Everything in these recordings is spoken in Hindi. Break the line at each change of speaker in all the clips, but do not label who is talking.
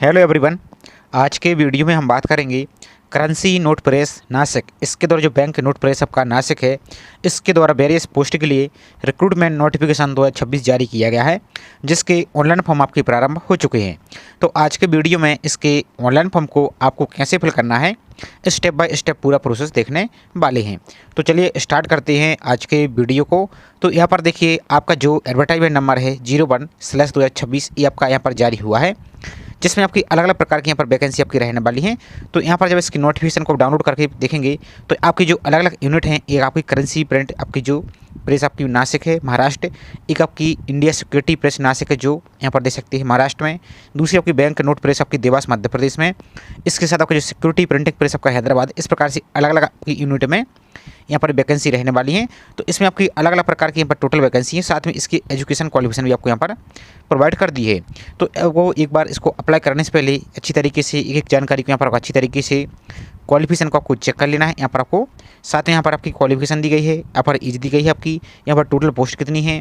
Hello everyone. आज के वीडियो में हम बात करेंगे करेंसी नोट प्रेस नासिक। इसके द्वारा जो बैंक नोट प्रेस आपका नासिक है, इसके द्वारा वेरियस पोस्ट के लिए रिक्रूटमेंट नोटिफिकेशन 2026 जारी किया गया है, जिसके ऑनलाइन फॉर्म आपके प्रारंभ हो चुके हैं। तो आज के वीडियो में इसके ऑनलाइन फॉर्म को आपको कैसे फिल करना है, स्टेप बाय स्टेप पूरा प्रोसेस देखने वाले हैं। तो चलिए स्टार्ट करते हैं आज के वीडियो को। तो यहाँ पर देखिए, आपका जो एडवर्टाइजमेंट नंबर है 01/2026 ये आपका यहाँ पर जारी हुआ है, जिसमें आपकी अलग अलग प्रकार की यहाँ पर वैकेंसी आपकी रहने वाली है। तो यहाँ पर जब इसकी नोटिफिकेशन को डाउनलोड करके देखेंगे तो आपकी जो अलग अलग यूनिट हैं, एक आपकी करेंसी प्रिंट आपकी जो प्रेस आपकी नासिक है महाराष्ट्र, एक आपकी इंडिया सिक्योरिटी प्रेस नासिक है जो यहाँ पर दे सकती है महाराष्ट्र में, दूसरी आपकी बैंक नोट प्रेस आपकी देवास मध्य प्रदेश में, इसके साथ आपका जो सिक्योरिटी प्रिंटिंग प्रेस आपका हैदराबाद। इस प्रकार से अलग अलग आपकी यूनिट में यहाँ पर वैकेंसी रहने वाली है। तो इसमें आपकी अलग अलग प्रकार की यहाँ पर टोटल वैकेंसी है, साथ में इसकी एजुकेशन क्वालिफिकेशन भी आपको यहाँ पर प्रोवाइड कर दी है। तो वो एक बार इसको अप्लाई करने से पहले अच्छी तरीके से एक एक जानकारी को यहाँ पर अच्छी तरीके से क्वालिफिकेशन को आपको चेक कर लेना है। यहाँ पर आपको साथ में यहाँ पर आपकी क्वालिफिकेशन दी गई है, यहाँ पर एज दी गई है आपकी, यहाँ पर टोटल पोस्ट कितनी है,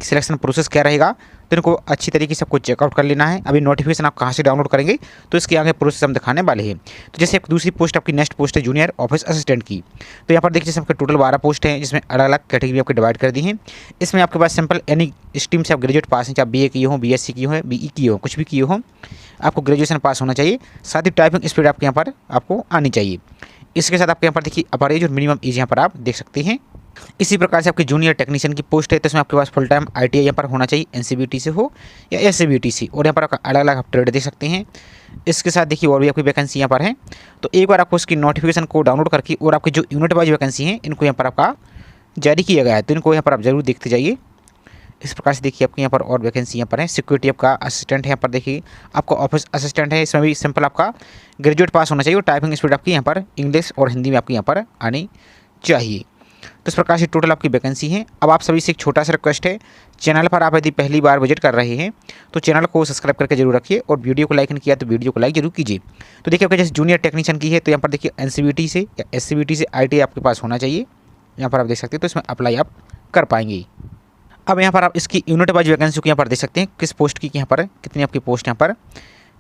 सिलेक्शन प्रोसेस क्या रहेगा, तो इनको अच्छी तरीके से आपको चेकआउट कर लेना है। अभी नोटिफिकेशन आप कहाँ से डाउनलोड करेंगे तो इसके आगे प्रोसेस हम दिखाने वाले हैं। तो जैसे एक दूसरी पोस्ट आपकी नेक्स्ट पोस्ट है जूनियर ऑफिस असिस्टेंट की। तो यहाँ पर देखिए, जैसे आपके टोटल 12 पोस्ट हैं, जिसमें अलग अलग कैटेगरी आपके डिवाइड कर दी हैं। इसमें आपके पास सिंपल एनी स्ट्रीम से आप ग्रेजुएट पास हैं, चाहे BA किए हो, BSc किए हो, BE किए हो, कुछ भी किए हो, आपको ग्रेजुएशन पास होना चाहिए। साथ ही टाइपिंग स्पीड आपके यहाँ पर आपको आनी चाहिए। इसके साथ आपके यहाँ पर देखिए अपर एज और मिनिमम एज यहाँ पर आप देख सकते हैं। इसी प्रकार से आपकी जूनियर टेक्नीशियन की पोस्ट है, तो इसमें आपके पास फुल टाइम ITI यहाँ पर होना चाहिए, NCVT से हो या SCVT से, और यहाँ पर अलग अलग आप ट्रेड देख सकते हैं। इसके साथ देखिए और भी आपकी वैकेंसी यहाँ पर है। तो एक बार आपको इसकी नोटिफिकेशन को डाउनलोड करके और आपकी जो यूनिट वाइज वैकेंसी हैं इनको यहाँ पर आपका जारी किया गया है, तो इनको यहाँ पर आप जरूर देखते जाइए। इस प्रकार से देखिए आपके यहाँ पर और वैकेंसी यहाँ पर है। सिक्योरिटी आपका असिस्टेंट है, यहाँ पर देखिए आपका ऑफिस असिस्टेंट है, इसमें भी सिंपल आपका ग्रेजुएट पास होना चाहिए और टाइपिंग स्पीड आपकी यहाँ पर इंग्लिश और हिंदी में आपकी यहाँ पर आनी चाहिए। तो इस प्रकार से टोटल आपकी वैकेंसी है। अब आप सभी से एक छोटा सा रिक्वेस्ट है, चैनल पर आप यदि पहली बार विजिट कर रहे हैं तो चैनल को सब्सक्राइब करके जरूर रखिए, और वीडियो को लाइक नहीं किया तो वीडियो को लाइक जरूर कीजिए। तो देखिए आपके जैसे जूनियर टेक्नीशियन की है, तो यहाँ पर देखिए NCVT से या SCVT से ITI आपके पास होना चाहिए, यहाँ पर आप देख सकते हैं। तो इसमें अप्लाई आप कर पाएंगे। अब यहाँ पर आप इसकी यूनिट वाइज वैकेंसी को यहाँ पर देख सकते हैं, किस पोस्ट की यहाँ पर कितनी आपकी पोस्ट यहाँ पर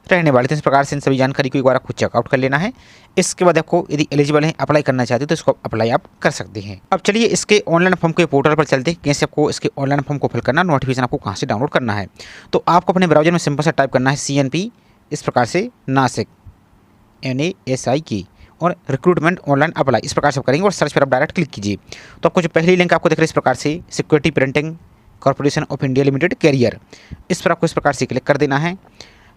रहने वाले थे। इस प्रकार से इन सभी जानकारी को एक बार आपको चेकआउट कर लेना है। इसके बाद आपको यदि एलिजिबल है, अप्लाई करना चाहते हो तो इसको अप्लाई आप कर सकते हैं। अब चलिए इसके ऑनलाइन फॉर्म के पोर्टल पर चलते हैं, कैसे आपको इसके ऑनलाइन फॉर्म को फिल करना, नोटिफिकेशन आपको कहाँ से डाउनलोड करना है। तो आपको अपने ब्राउजर में सिंपल सा टाइप करना है CNP, इस प्रकार से नासिक NASI की, और रिक्रूटमेंट ऑनलाइन अप्लाई इस प्रकार से आप करेंगे और सर्च पर आप डायरेक्ट क्लिक कीजिए। तो आपको जो पहली लिंक आपको दिख रही है इस प्रकार से, security printing corporation of India limited career, इस पर आपको इस प्रकार से क्लिक कर देना है।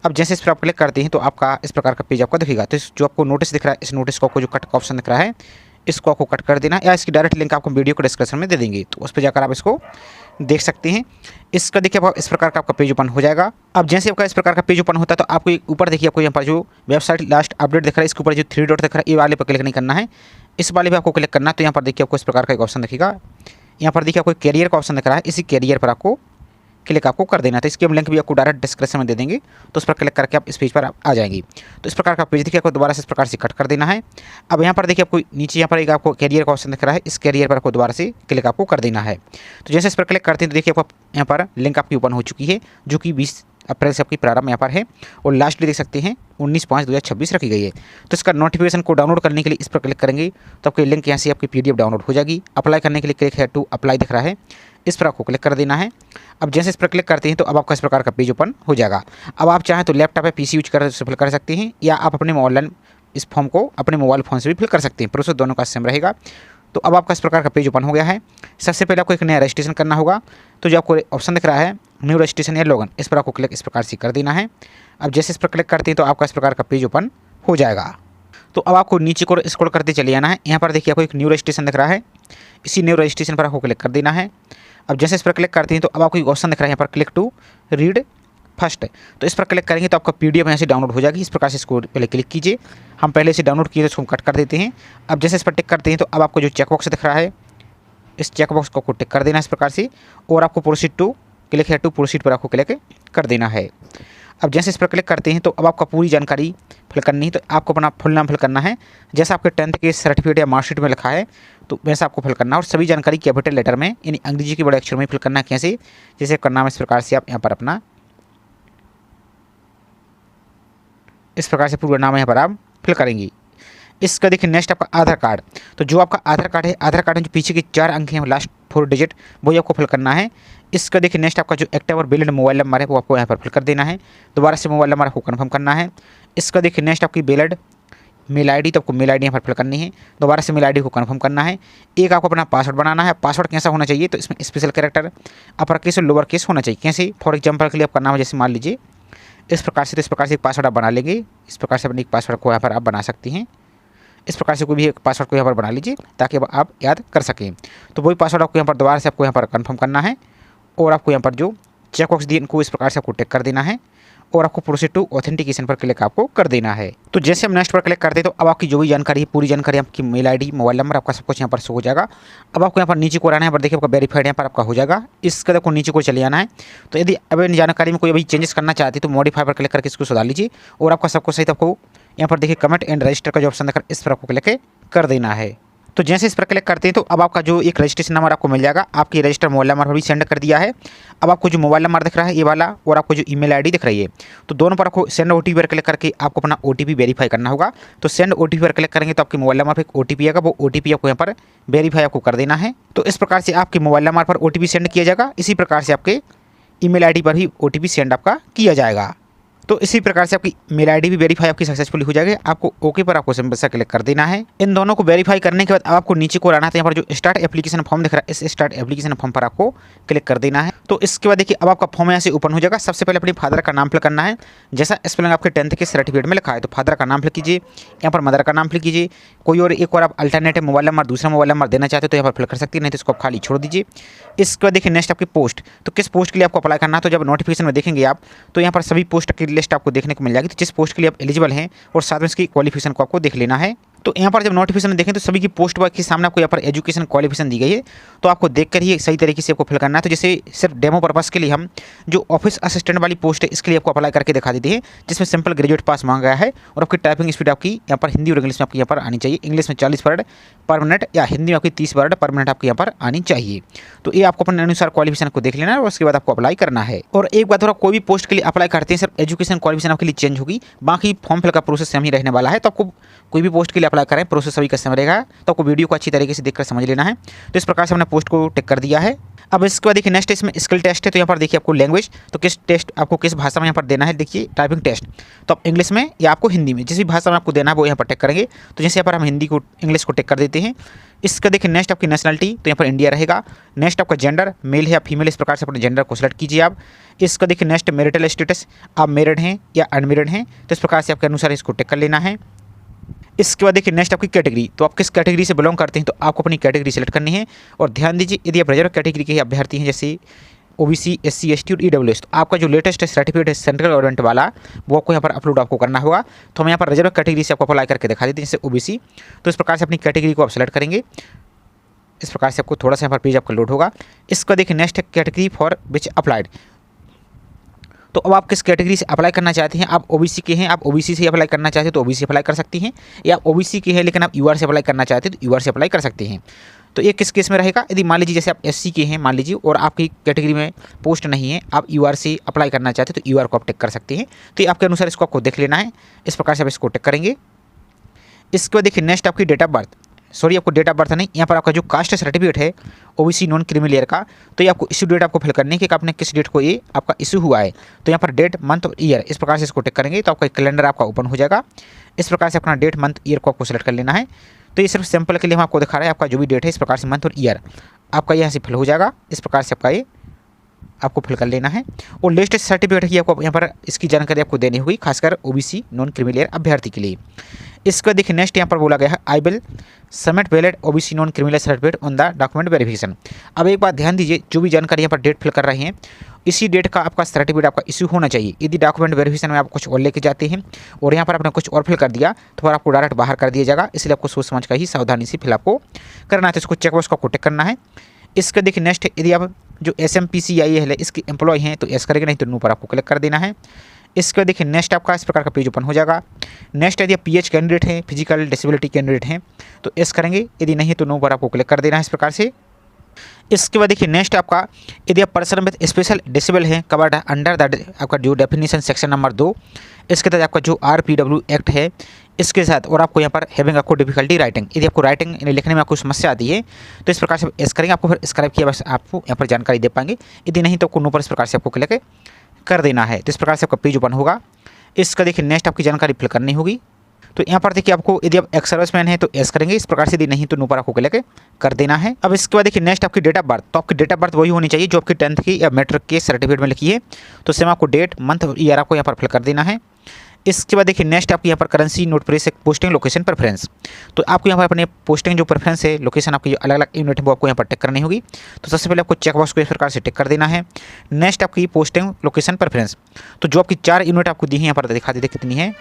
अब जैसे इस पर आप क्लिक करते हैं तो आपका इस प्रकार का पेज आपको दिखेगा। तो जो आपको नोटिस दिख रहा है, इस नोटिस को आपको जो कट का ऑप्शन दिख रहा है, इसको आपको कट कर देना है, या इसकी डायरेक्ट लिंक आपको वीडियो को डिस्क्रिप्शन में दे देंगे, तो उस पर जाकर आप इसको देख सकते हैं। इसका देखिए आप इस प्रकार का आपका पेज ओपन हो जाएगा। अब जैसे आपका इस प्रकार का पेज ओपन होता है तो आपको ऊपर देखिए, आपको यहाँ पर जो वेबसाइट लास्ट अपडेट दिख रहा है, इसके ऊपर जो 3 डॉट दिख रहा है, ये वाले पर क्लिक नहीं करना है, इस वाले पर आपको क्लिक करना है। तो यहाँ पर देखिए आपको इस प्रकार का एक ऑप्शन दिखेगा, यहाँ पर देखिए आपको कैरियर का ऑप्शन दिख रहा है, इसी कैरियर पर आपको क्लिक आपको कर देना था। इसकी हम लिंक भी आपको डायरेक्ट डिस्क्रिप्शन में दे देंगे, तो उस पर क्लिक करके आप इस पेज पर आ जाएंगे। तो इस प्रकार का पेज देखिए आपको दोबारा से इस प्रकार से कट कर देना है। अब यहाँ पर देखिए आपको नीचे यहाँ पर एक आपको कैरियर का ऑप्शन दिख रहा है, इस कैरियर पर आपको दोबारा से क्लिक आपको कर देना है। तो जैसे इस पर क्लिक करते हैं तो देखिए आपको यहाँ पर लिंक आपकी ओपन हो चुकी है, जो कि 20 अप्रैल से आपकी प्रारंभ यहाँ पर है, और लास्ट डेट देख सकते हैं 19/5/2026 रखी गई है। तो इसका नोटिफिकेशन को डाउनलोड करने के लिए इस पर क्लिक करेंगे तो आपकी लिंक यहाँ से आपकी PDF डाउनलोड हो जाएगी। अप्लाई करने के लिए क्लिक है टू अप्लाई दिख रहा है, इस पर आपको क्लिक कर देना है। अब जैसे इस पर क्लिक करते हैं तो अब आपका इस प्रकार का पेज ओपन हो जाएगा। अब आप चाहें तो लैपटॉप या PC यूज कर फिल कर सकते हैं, या आप अपने ऑनलाइन इस फॉर्म को अपने मोबाइल फ़ोन से भी फिल कर सकते हैं, प्रोसेस दोनों का सेम रहेगा। तो अब आपका इस प्रकार का पेज ओपन हो गया है। सबसे पहले आपको एक नया रजिस्ट्रेशन करना होगा। तो जो आपको ऑप्शन दिख रहा है न्यू रजिस्ट्रेशन या लॉगिन, इस पर आपको क्लिक इस प्रकार से कर देना है। अब जैसे इस पर क्लिक करते हैं तो आपका इस प्रकार का पेज ओपन हो जाएगा। तो अब आपको नीचे को स्क्रॉल करते चले जाना है। यहाँ पर देखिए आपको एक न्यू रजिस्ट्रेशन दिख रहा है, इसी न्यू रजिस्ट्रेशन पर आपको क्लिक कर देना है। अब जैसे इस पर क्लिक करते हैं तो अब आपको एक ऑप्शन दिख रहा है यहाँ पर क्लिक टू रीड फर्स्ट, तो इस पर क्लिक करेंगे तो आपका PDF यहाँ से डाउनलोड हो जाएगी। इस प्रकार से इसको पहले क्लिक कीजिए, हम पहले से डाउनलोड किए तो इसको कट कर देते हैं। अब जैसे इस पर टिक करते हैं तो अब आपको जो चेकबॉक्स दिख रहा है, इस चेकबॉक्स को टिक कर देना है इस प्रकार से, और आपको प्रोसीड टू क्लिक है टू प्रोसीड पर आपको क्लिक कर देना है। अब जैसे इस पर क्लिक करते हैं तो अब आपका पूरी जानकारी फिल करनी है। तो आपको अपना फुल नाम फिल करना है, जैसा आपके 10th के सर्टिफिकेट या मार्कशीट में लिखा है तो वैसा आपको फिल करना है, और सभी जानकारी कैपिटल लेटर में यानी अंग्रेजी के बड़े अक्षर में फिल करना है। कैसे, जैसे करना है इस प्रकार से आप यहाँ पर अपना इस प्रकार से पूरा नाम यहाँ पर आप फिल करेंगे। इसका देखिए नेक्स्ट आपका आधार कार्ड। तो जो आपका आधार कार्ड है, आधार कार्ड में जो पीछे के 4 अंक हैं लास्ट 4 डिजिट, वही आपको फिल करना है। इसका देखिए नेक्स्ट आपका जो एक्टिव और वैलिड मोबाइल नंबर है वो आपको यहाँ पर फिल कर देना है। दोबारा से मोबाइल नंबर आपको कन्फर्म करना है। इसका देखिए नेक्स्ट आपकी वैलिड मेल आईडी, तो आपको मेल आईडी यहाँ पर फिल करनी है। दोबारा से मेल आईडी को कन्फर्म करना है। एक आपको अपना पासवर्ड बनाना है। पासवर्ड कैसा होना चाहिए, तो इसमें स्पेशल कैरेक्टर अपर केस और लोअर केस होना चाहिए। कैसे, फॉर एग्जाम्पल के लिए आपका नाम जैसे मान लीजिए इस प्रकार से, तो इस प्रकार से एक पासवर्ड आप बना लेंगे। इस प्रकार से अपने एक पासवर्ड को यहाँ पर आप बना सकती हैं। इस प्रकार से कोई भी एक पासवर्ड को यहाँ पर बना लीजिए ताकि आप याद कर सकें। तो वही पासवर्ड आपको यहाँ पर दोबारा से आपको यहाँ पर कन्फर्म करना है और आपको यहाँ पर जो चेक बॉक्स दिए इनको इस प्रकार से आपको टिक कर देना है और आपको प्रोसीड टू ऑथेंटिकेशन पर क्लिक आपको कर देना है। तो जैसे हम नेक्स्ट पर क्लिक करते हैं तो अब आपकी जो भी जानकारी है, पूरी जानकारी, आपकी मेल आईडी, मोबाइल नंबर, आपका सब कुछ यहाँ पर शो हो जाएगा। अब आपको यहाँ पर नीचे को आना है, पर देखिए आपका वेरीफाइड यहाँ पर आपका हो जाएगा। इसके देखो नीचे को चले आना है। तो यदि अब इन जानकारी में कोई अभी चेंजेस करना चाहती है तो मॉडिफाई पर क्लिक करके इसको सुधार लीजिए और आपका सब कुछ सही। तो आपको यहाँ पर देखिए कमेंट एंड रजिस्टर का जो ऑप्शन देखकर इस पर आपको क्लिक कर देना है। तो जैसे इस पर क्लिक करते हैं तो अब आपका जो एक रजिस्ट्रेशन नंबर आपको मिल जाएगा, आपकी रजिस्टर मोबाइल नंबर पर भी सेंड कर दिया है। अब आपको जो मोबाइल नंबर दिख रहा है ये वाला और आपको जो ईमेल आईडी दिख रही है, तो दोनों पर आपको सेंड ओटीपी पर क्लिक करके आपको अपना ओटीपी वेरीफाई करना होगा। तो सेंड ओटीपी पर क्लिक करेंगे तो आपके मोबाइल नंबर पर एक ओटीपी आएगा, वो ओटीपी आपको यहाँ पर वेरीफाई आपको कर देना है। तो इस प्रकार से आपके मोबाइल नंबर पर ओटीपी सेंड किया जाएगा। इसी प्रकार से आपके ईमेल आईडी पर भी ओटीपी सेंड आपका किया जाएगा। तो इसी प्रकार से आपकी मेल आईडी भी वेरीफाई आपकी सक्सेसफुली हो जाएगी। आपको ओके पर आपको सिंपल सा क्लिक कर देना है। इन दोनों को वेरीफाई करने के बाद आपको नीचे को आना है। यहाँ पर जो स्टार्ट एप्लीकेशन फॉर्म दिख रहा है, इस स्टार्ट एप्लीकेशन फॉर्म पर आपको क्लिक कर देना है। तो इसके बाद देखिए अब आपका फॉर्म यहाँ से ओपन हो जाएगा। सबसे पहले अपने फादर का नाम फिल करना है, जैसा स्पेलिंग आपके 10th के सर्टिफिकेट में लिखा है। तो फादर का नाम फिल कीजिए, यहाँ पर मदर का नाम फिल कीजिए। कोई और एक और आप अल्टरनेटिव मोबाइल नंबर, दूसरा मोबाइल नंबर देना चाहते हो तो यहाँ पर फिल कर सकती है, नहीं तो इसको आप खाली छोड़ दीजिए। इसके बाद देखिए नेक्स्ट आपकी पोस्ट, तो किस पोस्ट के लिए आपको अप्लाई करना है। तो जब नोटिफिकेशन में देखेंगे आप तो यहाँ पर सभी पोस्ट की लिस्ट आपको देखने को मिल जाएगी। तो जिस पोस्ट के लिए आप एलिजिबल हैं और साथ में इसकी क्वालिफिकेशन को आपको देख लेना है। तो यहाँ पर जब नोटिफिकेशन देखें तो सभी की पोस्ट के सामने आपको यहाँ पर एजुकेशन क्वालिफिकेशन दी गई है, तो आपको देखकर ही सही तरीके से आपको फिल करना है। तो जैसे सिर्फ डेमो पर्पस के लिए हम जो ऑफिस असिस्टेंट वाली पोस्ट है इसके लिए आपको अप्लाई करके दिखा देते हैं, जिसमें सिंपल ग्रेजुएट पास मांगा गया है और आपकी टाइपिंग स्पीड आपकी यहाँ पर हिंदी और इंग्लिश में आपकी यहाँ पर आनी चाहिए। इंग्लिश में 40 वर्ड पर मिनट या हिंदी में आपकी 30 वर्ड पर मिनट आपकी यहाँ पर आनी चाहिए। तो ये आपको अपने अनुसार क्वालिफिकेशन को देख लेना है और उसके बाद आपको अप्लाई करना है। और एक बात और, कोई भी पोस्ट के लिए अप्लाई करते हैं सिर्फ एजुकेशन क्वालिफिकेशन आपके लिए चेंज होगी, बाकी फॉर्म फिल का प्रोसेस सेम ही रहने वाला है। तो आपको कोई भी पोस्ट के लिए अप्लाई करें प्रोसेस सभी का सेम रहेगा। तो आपको वीडियो को अच्छी तरीके से देखकर समझ लेना है। तो इस प्रकार से हमने पोस्ट को टिक कर दिया है। अब इसके बाद देखिए नेक्स्ट इसमें स्किल टेस्ट है। तो यहाँ पर देखिए आपको लैंग्वेज, तो किस टेस्ट आपको किस भाषा में यहाँ पर देना है। देखिए टाइपिंग टेस्ट, तो आप इंग्लिश में या आपको हिंदी में, जिस भी भाषा में आपको देना है वो यहाँ पर टिक करेंगे। तो जैसे यहाँ पर हम हिंदी को इंग्लिश को टिक कर देते हैं। इसका देखिए नेक्स्ट आपकी नेशनलिटी, तो यहाँ पर इंडिया रहेगा। नेक्स्ट आपका जेंडर, मेल है या फीमेल, इस प्रकार से अपने जेंडर को सिलेक्ट कीजिए आप। इसका देखिए नेक्स्ट मैरिटल स्टेटस, आप मैरिड हैं या अनमैरिड हैं, तो इस प्रकार से आपके अनुसार इसको टिक कर लेना है। इसके बाद देखिए नेक्स्ट आपकी कैटेगरी, तो आप किस कैटेगरी से बिलोंग करते हैं तो आपको अपनी कैटेगरी सेलेक्ट करनी है। और ध्यान दीजिए यदि आप रिजर्व कैटेगरी के अभ्यर्थी हैं जैसे ओबीसी, एससी, एसटी और ईडब्ल्यूएस, तो आपका जो लेटेस्ट सर्टिफिकेट है सेंट्रल गवर्नमेंट वाला वो आपको यहाँ पर अपलोड आपको करना होगा। तो हम यहाँ पर रिजर्व कैटेगरी से आपको अप्लाई करके दिखा देते हैं, जैसे ओबीसी। तो इस प्रकार से अपनी कैटेगरी को आप सेलेक्ट करेंगे। इस प्रकार से आपको थोड़ा सा यहाँ पर पेज आपका लोड होगा। इसका देखिए next category for which applied, तो अब आप किस कैटेगरी से अप्लाई करना चाहते हैं। आप ओबीसी के हैं, आप ओबीसी से अप्लाई करना चाहते हैं तो ओबीसी अप्लाई कर सकती हैं, या ओबीसी के हैं लेकिन आप यूआर से अप्लाई करना चाहते हैं तो यूआर से अप्लाई कर सकते हैं। तो ये किस केस में रहेगा, यदि मान लीजिए जैसे आप एससी के हैं मान लीजिए और आपकी कैटेगरी में पोस्ट नहीं है, आप यूआर से अप्लाई करना चाहते हैं तो यूआर को आप टिक कर सकते हैं। तो ये आपके अनुसार इसको आपको देख लेना है। इस प्रकार से आप इसको टिक करेंगे। इसके बाद देखिए नेक्स्ट आपकी डेट ऑफ बर्थ, सॉरी आपको डेट ऑफ बर्थ नहीं, यहाँ पर आपका जो कास्ट सर्टिफिकेट है ओबीसी नॉन क्रीमी लेयर का, तो ये आपको इशू डेट आपको फिल करनी है कि आपने किस डेट को ये आपका इशू हुआ है। तो यहाँ पर डेट, मंथ और ईयर, इस प्रकार से इसको टिक करेंगे तो आपका कैलेंडर आपका ओपन हो जाएगा। इस प्रकार से अपना डेट, मंथ, ईयर को आपको सेलेक्ट कर लेना है। तो ये सिर्फ सैंपल के लिए हम आपको दिखा रहे हैं, आपका जो भी डेट है इस प्रकार से मंथ और ईयर आपका यहाँ से फिल हो जाएगा। इस प्रकार से आपका ये आपको फिल कर लेना है। और लेटेस्ट सर्टिफिकेट की आपको यहाँ पर इसकी जानकारी आपको देनी होगी, खासकर ओबीसी नॉन क्रीमी लेयर अभ्यर्थी के लिए। इसका देखिए नेक्स्ट यहाँ पर बोला गया है I will submit valid OBC non creamy layer certificate on the document verification. अब एक बात ध्यान दीजिए, जो भी जानकारी यहाँ पर डेट फिल कर रहे हैं इसी डेट का आपका सर्टिफिकेट आपका इशू होना चाहिए। यदि डॉक्यूमेंट वेरिफिकेशन में आप कुछ और लेके जाते हैं और यहाँ पर आपने कुछ और फिल कर दिया तो फिर आपको डायरेक्ट बाहर कर दिया जाएगा, इसलिए आपको सोच समझ कर ही सावधानी से फिल आपको करना है। तो इसको चेकबॉक्स को टिक करना है। इसका देखिए नेक्स्ट, यदि आप जो SMPCI है इसके एम्प्लॉय हैं तो एस करेंगे, नहीं तो नो पर आपको क्लिक कर देना है। इसके देखिए नेक्स्ट आपका इस प्रकार का पेज ओपन हो जाएगा। नेक्स्ट यदि आप PH कैंडिडेट हैं, फिजिकल डिसेबिलिटी कैंडिडेट हैं तो एस करेंगे, यदि नहीं तो नो पर आपको क्लिक कर देना है। इस प्रकार से इसके बाद देखिए नेक्स्ट आपका, यदि आप पर्सन विद स्पेशल डिसेबल हैं कवर्ड अंडर द आपका जो डेफिनेशन सेक्शन नंबर 2, इसके तहत आपका जो RPW एक्ट है इसके साथ, और आपको यहाँ पर हैविंग आपको डिफिकल्टी राइटिंग, यदि आपको राइटिंग लिखने में आपको समस्या आती है तो इस प्रकार से एस करेंगे, आपको फिर स्क्राइब किया बस आपको यहाँ पर जानकारी दे पाएंगे, यदि नहीं तो नो पर इस प्रकार से आपको क्लिक कर देना है। तो इस प्रकार से आपका पेज ओपन होगा। इसका देखिए नेक्स्ट आपकी जानकारी फिल करनी होगी। तो यहाँ पर देखिए आपको, यदि आप एक्स सर्विसमैन है तो एस करेंगे इस प्रकार से, यदि नहीं तो नो पर आपको क्लिक कर देना है। अब इसके बाद देखिए नेक्स्ट आपकी डेट ऑफ बर्थ, तो आपकी डेट ऑफ बर्थ वही होनी चाहिए जो आपकी 10th की या मैट्रिक के सर्टिफिकेट में लिखी है। तो सेम आपको डेट मंथ ईयर आपको यहाँ पर फिल कर देना है। इसके बाद देखिए नेक्स्ट आपकी यहाँ पर currency note press posting location preference, तो आपको यहाँ पर अपने पोस्टिंग जो प्रेफरेंस है लोकेशन आपकी जो अलग अलग यूनिट है वो आपको यहाँ पर टिक करनी होगी। तो सबसे पहले आपको चेक बॉक्स को इस प्रकार से टिक कर देना है। नेक्स्ट आपकी पोस्टिंग लोकेशन प्रेफरेंस, तो जो आपकी 4 यूनिट आपको दी है यहाँ पर दिखा देते कितनी है।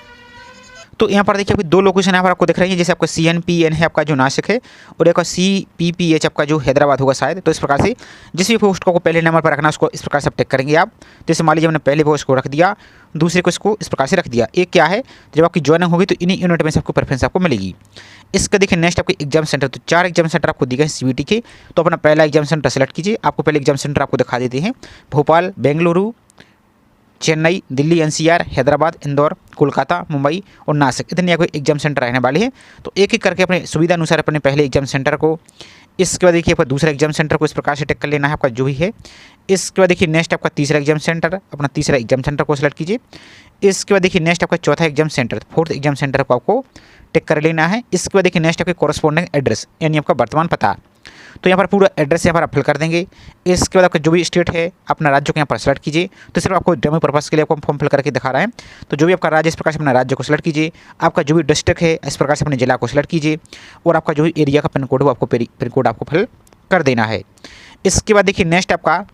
तो यहाँ पर देखिए आपकी 2 लोकेशन यहाँ पर आपको दिख रही है, जैसे आपका CNPN है आपका जो नासिक है, और एक CPPH आपका जो हैदराबाद होगा शायद। तो इस प्रकार से जिस भी पोस्ट को पहले नंबर पर रखना उसको इस प्रकार से आप टिक करेंगे आप। जैसे मान लीजिए हमने पहले पोस्ट को रख दिया, दूसरे को इसको इस प्रकार से रख दिया। एक क्या है, जब आपकी ज्वाइनिंग होगी तो इन्हीं यूनिट में से आपको प्रेफरेंस आपको मिलेगी। इसका देखिए नेक्स्ट आपके एग्जाम सेंटर, तो 4 एग्जाम सेंटर आपको दिए गए CBT के। तो अपना पहला एग्जाम सेंटर सेलेक्ट कीजिए। आपको पहले एग्जाम सेंटर आपको दिखा देते हैं, भोपाल, बेंगलुरु, चेन्नई, दिल्ली NCR, हैदराबाद, इंदौर, कोलकाता, मुंबई और नासिक, इतने आपको एग्जाम सेंटर रहने वाले हैं। तो एक एक करके अपने सुविधा अनुसार अपने पहले एग्जाम सेंटर को, इसके बाद देखिए आपका दूसरा एग्जाम सेंटर को इस प्रकार से टिक कर लेना है आपका जो भी है। इसके बाद देखिए नेक्स्ट आपका तीसरा एग्जाम सेंटर, अपना तीसरा एग्जाम सेंटर को सिलेक्ट कीजिए। इसके बाद देखिए नेक्स्ट आपका चौथा exam centre, 4th exam centre को आपको टिक कर लेना है। इसके बाद देखिए नेक्स्ट आपके कॉरेस्पॉन्डिंग एड्रेस, यानी आपका वर्तमान पता, तो यहाँ पर पूरा एड्रेस यहाँ पर आप फिल कर देंगे। इसके बाद आपका जो भी स्टेट है अपना राज्य को यहाँ पर सेलेक्ट कीजिए। तो सिर्फ आपको डेमो पर्पस के लिए आपको फॉर्म फिल करके दिखा रहा है। तो जो भी आपका राज्य, इस प्रकार से अपना राज्य को सिलेक्ट कीजिए। आपका जो भी डिस्ट्रिक्ट है इस प्रकार से अपने जिला को सिलेक्ट कीजिए, और आपका जो भी एरिया का पिन कोड हो आपको पिन कोड आपको फिल कर देना है। इसके बाद देखिए नेक्स्ट आपका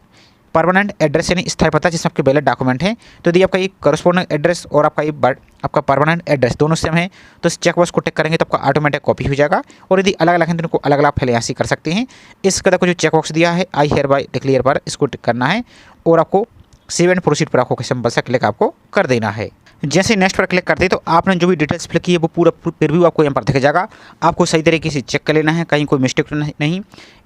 परमानेंट एड्रेस यानी स्थायी पता, जिसमें आपके वैलिड डॉक्यूमेंट हैं। तो यदि आपका ये करस्पॉन्डिंग एड्रेस और आपका ये आपका परमानेंट एड्रेस दोनों सेम है तो इस चेक बॉक्स को टिक करेंगे तो आपका ऑटोमेटिक कॉपी हो जाएगा। और यदि अलग अलग हैं तो इनको अलग अलग पहले यहाँ से कर सकते हैं। इसके बाद जो चेक बॉक्स दिया है आई हियर बाय डिक्लेयर पर, इसको टिक करना है और आपको सेव एंड प्रोसीड पर आपको सिंपल सा क्लिक आपको कर देना है। जैसे नेक्स्ट पर क्लिक करते हैं तो आपने जो भी डिटेल्स फिल की है वो पूरा रिव्यू आपको यहाँ पर दिख जाएगा। आपको सही तरीके से चेक कर लेना है, कहीं कोई मिस्टेक नहीं।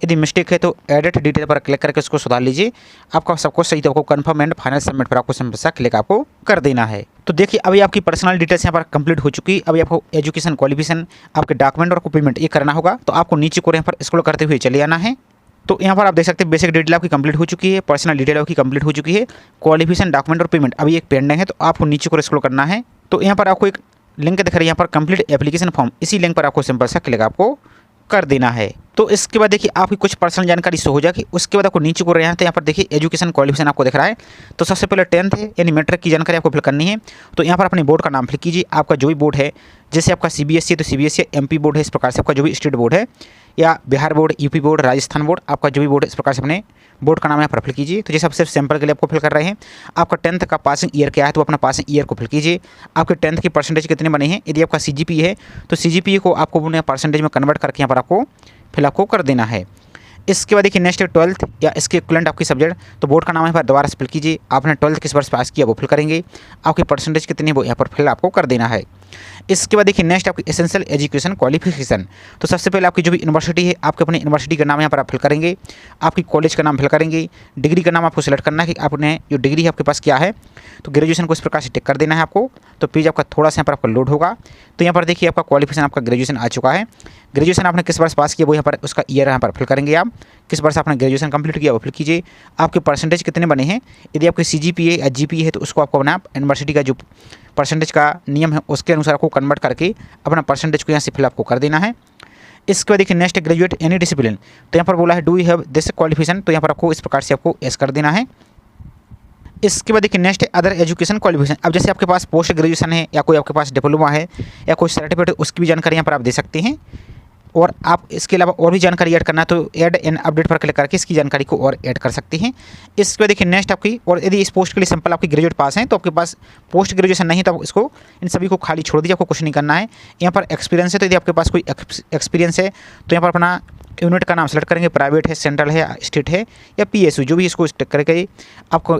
यदि मिस्टेक है तो एडिट डिटेल पर क्लिक करके उसको सुधार लीजिए। आपका सब कुछ सही, तो आपको कंफर्म एंड फाइनल सबमिट पर आपको सिंपल सा क्लिक आपको कर देना है। तो देखिए अभी आपकी पर्सनल डिटेल्स यहाँ पर कंप्लीट हो चुकी है। अभी आपको एजुकेशन क्वालिफिकेशन, आपके डॉक्यूमेंट और आपको पेमेंट ये करना होगा। तो आपको नीचे को यहाँ पर स्क्रॉल करते हुए चले आना है। तो यहाँ पर आप देख सकते हैं बेसिक डिटेल आपकी कंप्लीट हो चुकी है, पर्सनल डिटेल आपकी कंप्लीट हो चुकी है, क्वालिफिकेशन, डॉक्यूमेंट और पेमेंट अभी एक पेंडिंग है। तो आपको नीचे को स्क्रॉल करना है। तो यहाँ पर आपको एक लिंक दिख रही है यहाँ पर कंप्लीट एप्लीकेशन फॉर्म, इसी लिंक पर आपको सिंपल सा क्लिक आपको कर देना है। तो इसके बाद देखिए आपकी कुछ पर्सनल जानकारी शो हो जाएगी। उसके बाद आपको नीचे को यहाँ पर देखिए एजुकेशन क्वालिफिकेशन आपको दिख रहा है। तो सबसे पहले 10th है यानी मैट्रिक की जानकारी आपको फिल करनी है। तो यहाँ पर अपने बोर्ड का नाम फिल कीजिए। आपका जो भी बोर्ड है, जैसे आपका CBSE है तो CBSE, MP बोर्ड है, इस प्रकार से आपका जो भी स्टेट बोर्ड है, या Bihar board, UP board, Rajasthan board, आपका जो भी बोर्ड है इस प्रकार से अपने बोर्ड का नाम यहाँ पर फिल कीजिए। तो जैसे आप सिर्फ सैंपल के लिए आपको फिल कर रहे हैं, आपका 10th का पासिंग ईयर क्या है तो अपना पासिंग ईयर को फिल कीजिए। आपके 10th की परसेंटेज कितने बने हैं, यदि आपका CGPA है तो CGPA को आपको परसेंटेज में कन्वर्ट करके यहाँ पर आपको फिल आपको कर देना है। इसके बाद देखिए नेक्स्ट 12th या इसके इक्विवेलेंट आपकी सब्जेक्ट, तो बोर्ड का नाम यहाँ पर दोबारा से फिल कीजिए। आपने 12th किस वर्ष पास किया वो फिल करेंगे। आपकी परसेंटेज कितनी है वो यहाँ पर फिल आपको कर देना है। इसके बाद देखिए नेक्स्ट आपकी एसेंशियल एजुकेशन क्वालिफिकेशन, तो सबसे पहले आपकी जो भी यूनिवर्सिटी है आपके अपने यूनिवर्सिटी का नाम यहाँ पर आप फिल करेंगे। आपकी कॉलेज का नाम फिल करेंगे। डिग्री का नाम आपको सेलेक्ट करना है कि आपने जो डिग्री है आपके पास क्या है। तो ग्रेजुएशन को इस प्रकार से टिक कर देना है आपको। तो पेज आपका थोड़ा सा यहाँ पर आपका लोड होगा। तो यहाँ पर देखिए आपका क्वालिफिकेशन आपका ग्रेजुएशन आ चुका है। ग्रेजुएशन आपने किस वर्ष पास किया वो यहाँ पर उसका ईयर यहाँ पर फिल करेंगे आप। किस वर्ष आपने ग्रेजुएशन कंप्लीट किया वो फिल कीजिए। आपके परसेंटेज कितने बने हैं, यदि आपके CGPA या GPA है तो उसको आपको अपना यूनिवर्सिटी का जो परसेंटेज का नियम है उसके अनुसार आपको कन्वर्ट करके अपना परसेंटेज को यहाँ से फिल आपको कर देना है। इसके बाद देखिए नेक्स्ट ग्रेजुएट एनी डिसिप्लिन, तो यहाँ पर बोला है do you have this qualification, तो यहाँ पर आपको इस प्रकार से आपको एस कर देना है। इसके बाद देखिए नेक्स्ट अदर एजुकेशन क्वालिफिकेशन, अब जैसे आपके पास पोस्ट ग्रेजुएशन है या कोई आपके पास डिप्लोमा है या कोई सर्टिफिकेट है उसकी भी जानकारी यहाँ पर आप दे सकते हैं। और आप इसके अलावा और भी जानकारी ऐड करना है तो ऐड एंड अपडेट पर क्लिक करके इसकी जानकारी को और ऐड कर सकते हैं। इसके बाद देखिए नेक्स्ट आपकी, और यदि इस पोस्ट के लिए सिंपल आपकी ग्रेजुएट पास है तो आपके पास पोस्ट ग्रेजुएशन नहीं तो आप इसको इन सभी को खाली छोड़ दीजिए, आपको कुछ नहीं करना है। यहाँ पर एक्सपीरियंस है तो यदि आपके पास कोई एक्सपीरियंस है तो यहाँ पर अपना यूनिट का नाम सेलेक्ट करेंगे, प्राइवेट है, सेंट्रल है, स्टेट है या PSU, जो भी इसको टिक करके आपको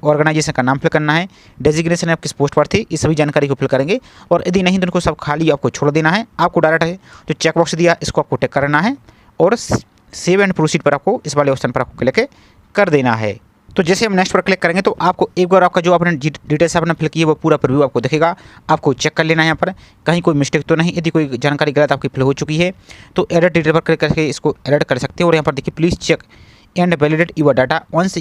ऑर्गेनाइजेशन का नाम फिल करना है। डेजिग्नेशन आप किस पोस्ट पर थे ये सभी जानकारी को फिल करेंगे। और यदि नहीं तो उनको सब खाली आपको छोड़ देना है। आपको डायरेक्ट है जो चेक बॉक्स दिया इसको आपको टिक करना है और सेव एंड प्रोसीड पर आपको इस वाले ऑप्शन पर आपको क्लिक कर देना है। तो जैसे हम नेक्स्ट पर क्लिक करेंगे तो आपको एक बार आपका जो आपने डिटेल्स आपने फिल की है वो पूरा प्रीव्यू आपको दिखेगा। आपको चेक कर लेना है यहाँ पर कहीं कोई मिस्टेक तो नहीं। यदि कोई जानकारी गलत आपकी फिल हो चुकी है तो एडिट डिटेल पर क्लिक करके इसको एडिट कर सकते हैं। और यहाँ पर देखिए please check and validate your data once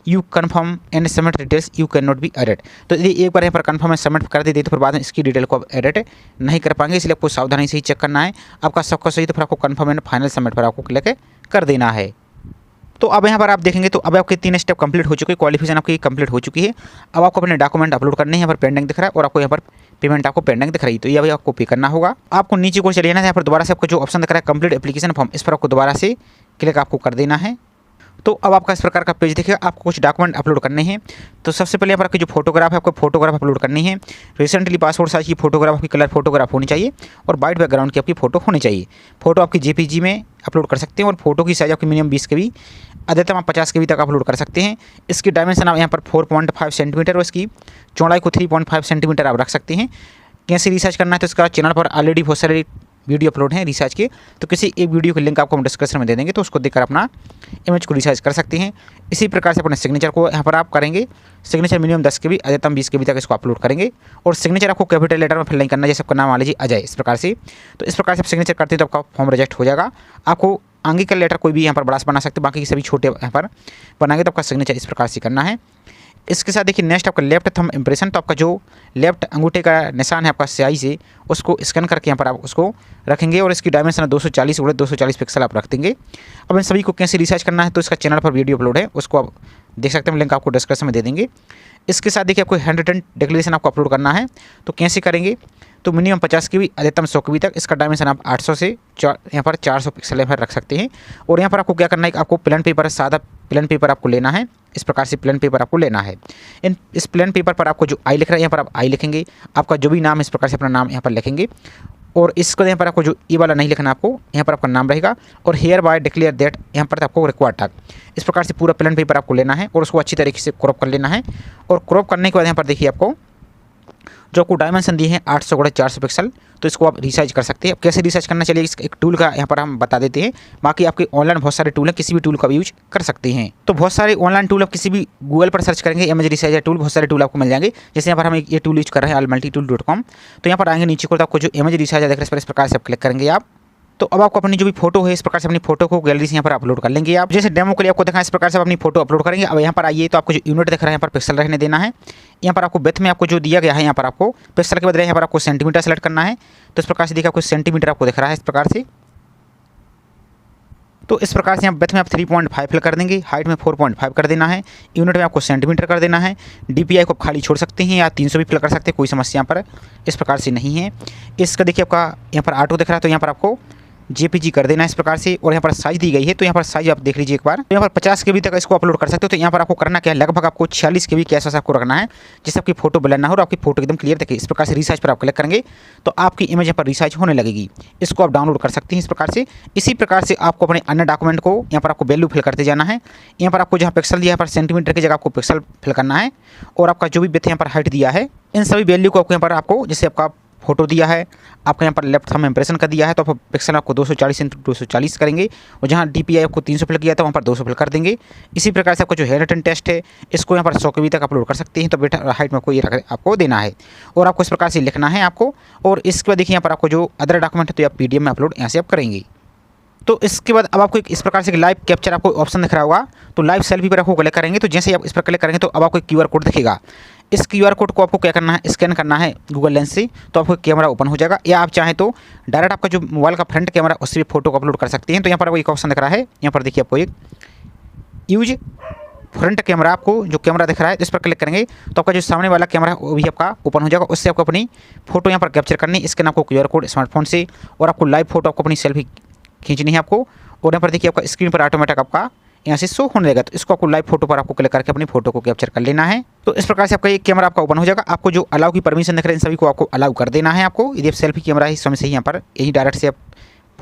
you confirm and submit details you can not be edit. तो यदि एक बार यहाँ पर कन्फर्म है सबमिट कर देते तो फिर बाद में इसकी डिटेल को आप एडिट नहीं कर पाएंगे, इसलिए आपको सावधानी से ही चेक करना है। आपका सबका सही तो फिर आपको कन्फर्म एंड फाइनल सबमिट पर आपको क्लिक कर देना है। तो अब यहाँ पर आप देखेंगे तो अब आपके 3 स्टेप कंप्लीट हो चुके हैं, क्वालिफिकेशन आपकी कंप्लीट हो चुकी है। अब आपको अपने डॉक्यूमेंट अपलोड करने हैं, यहाँ पर पेंडिंग दिख रहा है और आपको यहाँ पर पेमेंट आपको पेंडिंग दिख रही है, तो ये अभी आपको पे करना होगा। आपको नीचे को चलिए ना, यहाँ पर दोबारा से आपको जो ऑप्शन दिख रहा है कंप्लीट एप्लीकेशन फॉर्म, इस पर आपको दोबारा से क्लिक आपको कर देना है। तो अब आपका इस प्रकार का पेज देखिएगा। आपको कुछ डॉक्यूमेंट अपलोड करने हैं। तो सबसे पहले यहाँ पर आपकी जो फोटोग्राफ है आपको फोटोग्राफ अपलोड करनी है। रिसेंटली पासपोर्ट साइज की फोटोग्राफ आपकी कलर फोटोग्राफ होनी चाहिए और वाइट बैकग्राउंड की आपकी फ़ोटो होनी चाहिए। फोटो आपकी जेपीजी में अपलोड कर सकते हैं और फोटो की साइज आपकी मिनिमम 20 KB, अधिकतम आप 50 KB तक अपलोड कर सकते हैं। इसकी डायमेंशन आप यहाँ पर 4.5 सेंटीमीटर और इसकी चौड़ाई को 3.5 सेंटीमीटर आप रख सकते हैं। कैसे रिसर्च करना है तो इसका चैनल पर ऑलरेडी बहुत सारे वीडियो अपलोड हैं रिसर्च के, तो किसी एक वीडियो की लिंक आपको हम डिस्क्रिप्शन में दे देंगे, तो उसको देखकर अपना इमेज को रिसर्च कर सकते हैं। इसी प्रकार से अपने सिग्नेचर को यहाँ पर आप करेंगे। सिग्नेचर मिनिमम 10 KB, अधिकतम 20 KB तक इसको अपलोड करेंगे। और सिग्नेचर आपको कैपिटल लेटर में फिल नहीं करना, जैसे आपका नाम मान लीजिए अजय, इस प्रकार से। तो इस प्रकार से आप सिग्नेचर करते हैं तो आपका फॉर्म रिजेक्ट हो जाएगा। आपको आगे का लेटर कोई भी यहाँ पर बड़ा बना सकते, बाकी सभी छोटे यहाँ पर बनाएंगे तो आपका सिग्नेचर इस प्रकार से करना है। इसके साथ देखिए नेक्स्ट आपका लेफ्ट थंब इंप्रेशन, तो आपका जो लेफ्ट अंगूठे का निशान है आपका स्याही से उसको स्कैन करके यहाँ पर आप उसको रखेंगे और इसकी डायमेंशन 240 × 240 पिक्सल आप रख देंगे। अब इन सभी को कैसे रिसर्च करना है तो इसका चैनल पर वीडियो अपलोड है, उसको आप देख सकते हैं, लिंक आपको डिस्क्रिप्शन में दे देंगे। इसके साथ देखिए आपको हैंड रिटन डिक्लेरेशन आपको अपलोड करना है। तो कैसे करेंगे तो मिनिमम 50 KB, अधिकतम 100 KB तक। इसका डायमेंशन आप 800 से यहाँ पर 400 पिक्सल यहाँ पर रख सकते हैं। और यहाँ पर आपको क्या करना है, आपको प्लेन पेपर, सादा प्लेन पेपर आपको लेना है। इस प्रकार से प्लेन पेपर आपको लेना है। इस प्लेन पेपर पर आपको जो आई लिख रहा है यहाँ पर आप आई लिखेंगे। आपका जो भी नाम है इस प्रकार से अपना नाम यहाँ पर लिखेंगे। और इसको यहाँ पर आपको जो ई वाला नहीं लिखना, आपको यहाँ पर आपका नाम रहेगा। और हेयर बाय डिक्लेयर दैट यहाँ पर आपको रिक्वायर्ड टैग, इस प्रकार से पूरा प्लेन पेपर आपको लेना है और उसको अच्छी तरीके से क्रॉप कर लेना है। और क्रॉप करने के बाद यहाँ पर देखिए आपको जो आपको डायमेंशन दिए हैं 800 × 400 पिक्सल, तो इसको आप रिसाइज कर सकते हैं। अब कैसे रिसाइज करना चलिए एक टूल का यहाँ पर हम बता देते हैं। बाकी आपके ऑनलाइन बहुत सारे टूल हैं, किसी भी टूल का भी यूज कर सकते हैं। तो बहुत सारे ऑनलाइन टूल आप किसी भी गूगल पर सर्च करेंगे इमेज रिसाइजर टूल, बहुत सारे टूल आपको मिल जाएंगे। जैसे यहाँ पर हम ये टूल यूज कर रहे हैं allmultitool.com। तो यहाँ पर आएंगे नीचे को तो आपको जो इमेज रिसाइजर देख रहे हैं इस पर इस प्रकार से आप क्लिक करेंगे आप। तो अब आपको अपनी जो भी फोटो है इस प्रकार से अपनी फोटो को गैलरी से यहाँ पर अपलोड कर लेंगे आप। जैसे डेमो के लिए आपको दिखाएं इस प्रकार से आप अपनी फोटो अपलोड करेंगे। अब यहाँ पर आइए तो आपको जो यूनिट दिख रहा है यहाँ पर पिक्सल रहने देना है। यहाँ पर आपको विड्थ में आपको जो दिया गया है यहाँ पर आपको पिक्सल के बदले यहाँ पर आपको सेंटीमीटर सेलेक्ट करना है। तो इस प्रकार से देखिए आपको सेंटीमीटर आपको दिख रहा है इस प्रकार से। तो इस प्रकार से यहाँ विड्थ में आप 3.5 फिल कर देंगे, हाइट में 4.5 कर देना है, यूनिट में आपको सेंटीमीटर कर देना है। DPI को आप खाली छोड़ सकते हैं या 300 भी फिल कर सकते हैं, कोई समस्या यहाँ पर इस प्रकार से नहीं है। इसका देखिए आपका यहाँ पर ऑटो दिख रहा है तो यहाँ पर आपको JPG कर देना है इस प्रकार से। और यहाँ पर साइज दी गई है तो यहाँ पर साइज आप देख लीजिए एक बार। तो यहाँ पर 50 KB तक इसको अपलोड कर सकते हो। तो यहाँ पर आपको करना क्या है, लगभग आपको 46 KB के आसपास आपको रखना है, जिससे आपकी फोटो ब्लर ना हो और आपकी फोटो एकदम क्लियर दिखे। इस प्रकार से रिसाइज पर आप क्लिक करेंगे तो आपकी इमेज यहाँ पर रिसाइज होने लगेगी। इसको आप डाउनलोड कर सकते हैं इस प्रकार से। इसी प्रकार से आपको अपने अन्य डॉक्यूमेंट को यहाँ पर आपको वैल्यू फिल करते जाना है। यहाँ पर आपको जहाँ पिक्सल दिया है पर सेंटीमीटर की जगह आपको पिक्सल फिल करना है। और आपका जो भी विड्थ यहाँ पर हाइट दिया है इन सभी वैल्यू को आपको यहाँ पर आपको, जैसे आपका फोटो दिया है आपको यहाँ पर लेफ्ट थंब इंप्रेशन का दिया है तो आप पिक्सल आपको 240 × 240 करेंगे। और जहाँ DPI आपको 300 फिल किया था वहाँ पर 200 फिल कर देंगे। इसी प्रकार से आपको जो हेयर रिटन टेस्ट है इसको यहाँ पर 100 KB तक अपलोड कर सकते हैं। तो बेटा हाइट में आपको ये आपको देना है और आपको इस प्रकार से लिखना है आपको। और इसके बाद देखिए यहाँ पर आपको जो अदर डॉक्यूमेंट है तो आप PDF में अपलोड यहाँ से आप करेंगे। तो इसके बाद अब आपको इस प्रकार से लाइव कैप्चर आपको ऑप्शन दिख रहा होगा, तो लाइव सेल्फी पर आपको क्लिक करेंगे। तो जैसे आप इस पर क्लिक करेंगे तो अब आपको QR कोड दिखेगा। इस QR कोड को आपको क्या करना है, स्कैन करना है गूगल लेंस से, तो आपको कैमरा ओपन हो जाएगा। या आप चाहें तो डायरेक्ट आपका जो मोबाइल का फ्रंट कैमरा उससे भी फोटो को अपलोड कर सकते हैं। तो यहाँ पर आपको एक ऑप्शन दिख रहा है, यहाँ पर देखिए आपको एक यूज फ्रंट कैमरा, आपको जो कैमरा दिख रहा है इस पर क्लिक करेंगे तो आपका जो सामने वाला कैमरा है वो भी आपका ओपन हो जाएगा। उससे आपको अपनी फोटो यहाँ पर कैप्चर करनी है। स्कैन आपको QR कोड स्मार्टफोन से और आपको लाइव फोटो आपको अपनी सेल्फी खींचनी है आपको। और यहाँ पर देखिए आपका स्क्रीन पर ऑटोमेटिक आपका यहाँ से शो होने लगेगा। तो इसको आपको लाइव फोटो पर आपको क्लिक करके अपनी फोटो को कैप्चर कर लेना है। तो इस प्रकार से आपका एक कैमरा आपका ओपन हो जाएगा। आपको जो अलाउ की परमिशन दिख रहे हैं इन सभी को आपको अलाउ कर देना है आपको। यदि आप सेल्फी कैमरा है समय से ही यहाँ पर यही डायरेक्ट से आप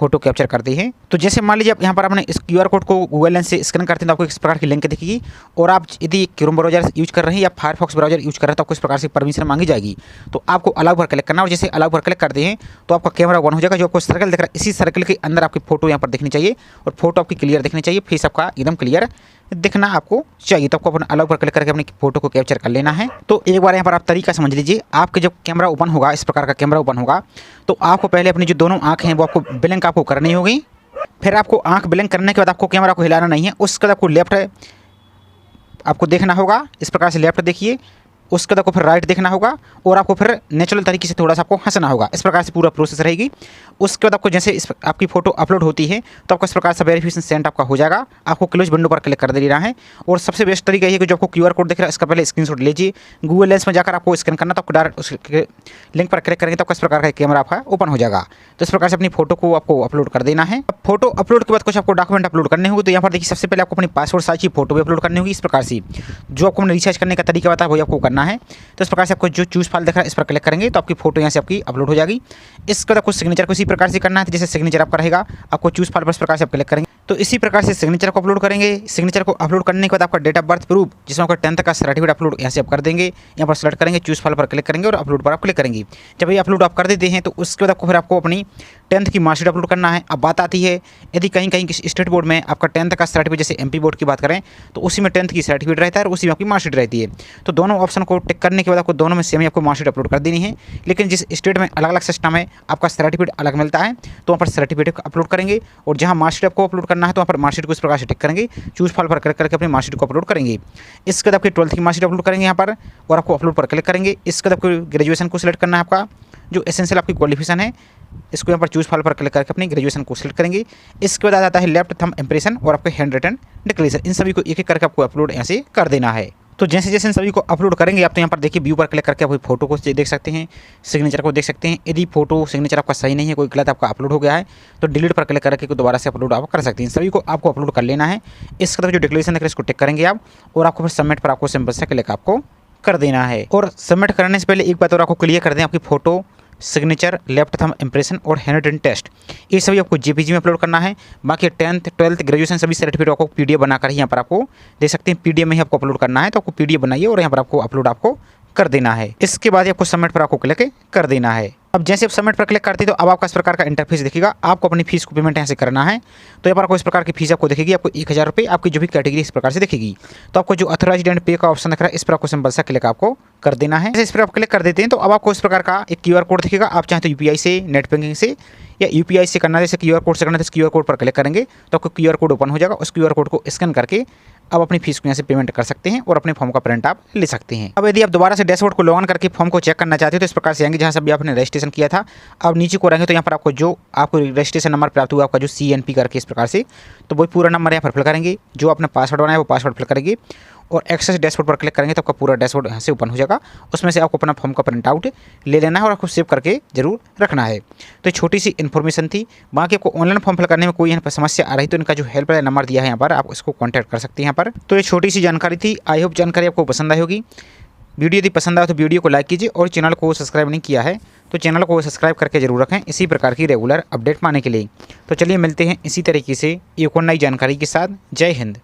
फ़ोटो कैप्चर करते हैं। तो जैसे मान लीजिए आप यहाँ पर आपने इस QR कोड को गूगल लेंस से स्कैन करते हैं तो आपको इस प्रकार की लिंक दिखेगी। और आप यदि क्रोम ब्राउज़र यूज कर रहे हैं या फायरफॉक्स ब्राउज़र यूज कर रहे हैं तो आपको इस प्रकार से परमिशन मांगी जाएगी। तो आपको अलाउ पर क्लिक करना है और जैसे अलाउ पर क्लिक करते हैं तो आपका कैमरा ऑन हो जाएगा। जो आपको सर्कल दिख रहा है इसी सर्कल के अंदर आपकी फ़ोटो यहाँ पर दिखनी चाहिए और फोटो आपकी क्लियर दिखनी चाहिए, फेस आपका एकदम क्लियर दिखना आपको चाहिए। तो आपको अपना अलाउ पर क्लिक करके अपनी फ़ोटो को कैप्चर कर लेना है। तो एक बार यहाँ पर आप तरीका समझ लीजिए। आपके जब कैमरा ओपन होगा, इस प्रकार का कैमरा ओपन होगा, तो आपको पहले अपनी जो दोनों आँख हैं वो आपको ब्लैंक आपको करनी होगी। फिर आपको आँख ब्लैंक करने के बाद आपको कैमरा को हिलाना नहीं है, उसके बाद आपको लेफ्ट आपको देखना होगा। इस प्रकार से लेफ्ट देखिए, उसके बाद आपको फिर राइट देखना होगा और आपको फिर नेचुरल तरीके से थोड़ा सा आपको हंसना होगा। इस प्रकार से पूरा प्रोसेस रहेगी। उसके बाद आपको जैसे इस आपकी फ़ोटो अपलोड होती है तो आपको इस प्रकार से वेरिफिकेशन सेंड आपका हो जाएगा। आपको क्लोज विंडो पर क्लिक कर देना है। और सबसे बेस्ट तरीका ये है कि जो आपको QR कोड दिख रहा है इसका पहले स्क्रीनशॉट लीजिए। गूगल लेंस में जाकर आपको स्कैन करना, तो आपको डायरेक्ट उस लिंक पर क्लिक करेंगे तो आपका इस प्रकार का कैमरा आपका ओपन हो जाएगा। तो इस प्रकार से अपनी फ़ोटो को आपको अपलोड कर देना है। अब फोटो अपलोड के बाद कुछ आपको डॉक्यूमेंट अपलोड करने होंगे। तो यहाँ पर देखिए सबसे पहले आपको अपनी पासपोर्ट साइज की फ़ोटो भी अपलोड करनी होगी। इस प्रकार से जो आपको हमने रिचार्ज करने का तरीका बताया वही आपको करना है। तो इस प्रकार से आपको जो चूज फाइल दिख रहा है इस पर क्लिक करेंगे तो आपकी फोटो यहाँ से आपकी अपलोड हो जाएगी। इसके बाद आपको सिग्नेचर को इसी प्रकार से करना है। जैसे सिग्नेचर आपका रहेगा, आपको चूज फाइल पर इस प्रकार से आप क्लिक करेंगे तो इसी प्रकार से सिग्नेचर को अपलोड करेंगे। सिग्नेचर को अपलोड करने के बाद आपका डेट ऑफ बर्थ प्रूफ, जिसमें आपका 10th का सर्टिफिकेट अपलोड यहाँ से आप कर देंगे। यहाँ पर सेलेक्ट करेंगे, चूज फाइल पर क्लिक करेंगे और अपलोड पर आप क्लिक करेंगे। जब ये अपलोड आप कर देते हैं तो उसके बाद आपको फिर आपको अपनी 10th की मार्कशीट अपलोड करना है। अब बात आती है यदि कहीं कहीं किसी स्टेट बोर्ड में आपका 10th का सर्टिफिकेट, जैसे MP बोर्ड की बात करें तो उसी में 10th की सर्टिफिकेट रहता है और उसी में आपकी मार्कशीट रहती है। तो दोनों ऑप्शन को टिक करने के बाद आपको दोनों में सेम ही आपको मार्कशीट अपलोड कर देनी है। लेकिन जिस स्टेट में अलग अलग सिस्टम है, आपका सर्टिफिकेट अलग मिलता है तो वहाँ पर सर्टिफिकेट अपलोड करेंगे और जहाँ मार्कशीट आपको अपलोड करना है तो वहाँ पर मार्कशीट को इस प्रकार से टिक करेंगे, चूज फाइल पर क्लिक करके अपनी मार्कशीट को अपलोड करेंगे। इसके बाद आपकी 12th की मार्कशीट अपलोड करेंगे यहाँ पर और आपको अपलोड पर क्लिक करेंगे। इसके बाद आपको ग्रेजुएशन को सिलेक्ट करना है, आपका जो एसेंशियल आपकी क्वालिफिकेशन है इसको यहाँ पर चूज फाइल पर क्लिक करके अपनी ग्रेजुएशन को सिलेक्ट करेंगे। इसके बाद आ जाता है लेफ्ट थंब इंप्रेशन और आपके हैंड रिटन डिक्लेरेशन। इन सभी को एक एक करके आपको अपलोड यहाँ से कर देना है। तो जैसे जैसे इन सभी को अपलोड करेंगे आप तो यहाँ पर देखिए व्यू पर क्लिक करके आप फोटो को देख सकते हैं, सिग्नेचर को देख सकते हैं। यदि फोटो सिग्नेचर आपका सही नहीं है, कोई गलत आपका अपलोड हो गया है तो डिलीट पर क्लिक करके दोबारा से अपलोड आप कर सकते हैं। सभी को आपको अपलोड कर लेना है। इसके बाद जो डिक्लेरेशन है इसको टिक करेंगे आप और आपको फिर सबमिट पर आपको सिंपल से क्लिक आपको कर देना है। और सबमिट करने से पहले एक बात और आपको क्लियर कर दें, आपकी photo, signature, left thumb impression और हैंड रिटन टेस्ट ये सभी आपको JPG में अपलोड करना है। बाकी 10th, 12th, ग्रेजुएशन सभी सर्टिफिकेट आपको PDF बनाकर ही यहाँ पर आपको दे सकते हैं। PDF में ही आपको अपलोड करना है तो आपको PDF बनाइए और यहाँ पर आपको अपलोड आपको कर देना है। इसके बाद आपको सबमिट पर आपको क्लिक कर देना है। अब जैसे आप सबमिट पर क्लिक करते हैं तो अब आपका इस प्रकार का इंटरफेस दिखेगा। आपको अपनी फीस को पेमेंट यहाँ से करना है। तो यहाँ पर आपको इस प्रकार की फीस आपको दिखेगी, आपको 1000 रुपये आपकी जो भी कैटेगरी इस प्रकार से दिखेगी। तो आपको जो ऑथराइज्ड एंड पे का ऑप्शन दिख रहा है इस पर आपको सिंपल सा क्लिक आपको कर देना है। इस पर आप क्लिक कर देते हैं तो अब आपको इस प्रकार का एक QR कोड दिखेगा। आप चाहें तो UPI से, नेट बैंकिंग से या UPI से करना, जैसे QR कोड से करना, तो इस QR कोड पर क्लिक करेंगे तो आपको QR कोड ओपन हो जाएगा। उस QR कोड को स्कैन करके आप अपनी फीस को यहाँ से पेमेंट कर सकते हैं और अपने फॉर्म का प्रिंट आप ले सकते हैं। अब यदि आप दोबारा से डैशबोर्ड को लॉगिन करके फॉर्म को चेक करना चाहते हो तो इस प्रकार से आएंगे जहाँ से भी आपने रजिस्ट्रेशन किया था। अब नीचे को रहेंगे तो यहाँ पर आपको जो आपको रजिस्ट्रेशन नंबर प्राप्त हुआ आपका जो CNP करके इस प्रकार से, तो वही पूरा नंबर यहाँ पर फिल करेंगे। जो आपने पासवर्ड बनाया वो पासवर्ड फिल करेंगे और एक्सेस डैशबोर्ड पर क्लिक करेंगे तो आपका पूरा डैशबोर्ड यहाँ से ओपन हो जाएगा। उसमें से आपको अपना फॉर्म का प्रिंट आउट ले लेना है और आपको सेव करके जरूर रखना है। तो छोटी सी इन्फॉर्मेशन थी। बाकी आपको ऑनलाइन फॉर्म फिल करने में कोई यहाँ पर समस्या आ रही तो इनका जो हेल्पलाइन नंबर दिया है यहाँ पर आप इसको कॉन्टैक्ट कर सकते हैं यहाँ पर। तो ये छोटी सी जानकारी थी। आई होप जानकारी आपको पसंद आई होगी। वीडियो यदि पसंद आए तो वीडियो को लाइक कीजिए और चैनल को सब्सक्राइब नहीं किया है तो चैनल को सब्सक्राइब करके जरूर रखें इसी प्रकार की रेगुलर अपडेट पाने के लिए। तो चलिए मिलते हैं इसी तरीके से एक और नई जानकारी के साथ। जय हिंद।